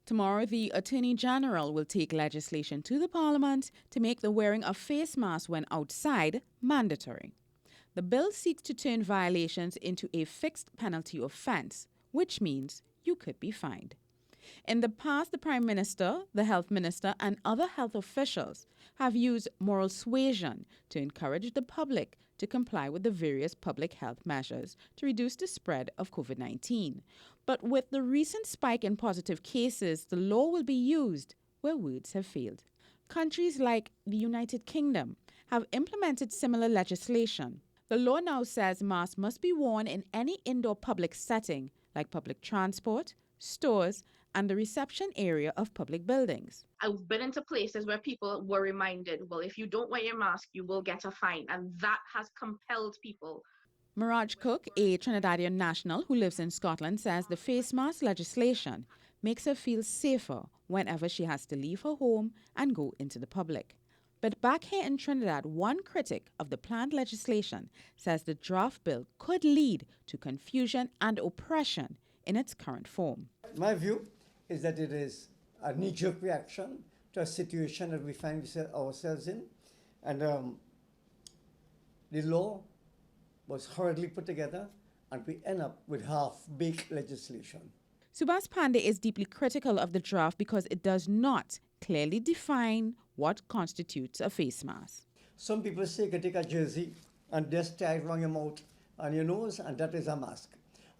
Tomorrow, the Attorney General will take legislation to the Parliament to make the wearing of face masks when outside mandatory. The bill seeks to turn violations into a fixed penalty offence, which means you could be fined. In the past, the Prime Minister, the Health Minister, and other health officials have used moral suasion to encourage the public to comply with the various public health measures to reduce the spread of COVID-19. But with the recent spike in positive cases, the law will be used where words have failed. Countries like the United Kingdom have implemented similar legislation. The law now says masks must be worn in any indoor public setting, like public transport, stores, and the reception area of public buildings. I've been into places where people were reminded, well, if you don't wear your mask, you will get a fine. And that has compelled people. Mirage Cook, a Trinidadian national who lives in Scotland, says the face mask legislation makes her feel safer whenever she has to leave her home and go into the public. But back here in Trinidad, one critic of the planned legislation says the draft bill could lead to confusion and oppression in its current form. My view is that it is a knee-jerk reaction to a situation that we find ourselves in. And the law was hurriedly put together, and we end up with half-baked legislation. Subhas Pandey is deeply critical of the draft because it does not clearly define what constitutes a face mask. Some people say you can take a jersey and just tie it around your mouth and your nose, and that is a mask.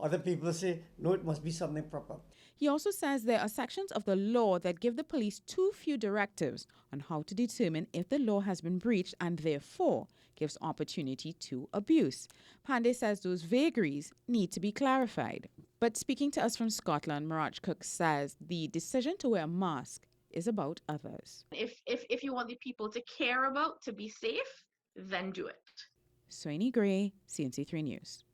Other people say, no, it must be something proper. He also says there are sections of the law that give the police too few directives on how to determine if the law has been breached and therefore gives opportunity to abuse. Pandey says those vagaries need to be clarified. But speaking to us from Scotland, Mirage Cook says the decision to wear a mask is about others. If you want the people to care about, to be safe, then do it. Swaini Gray, CNC3 News.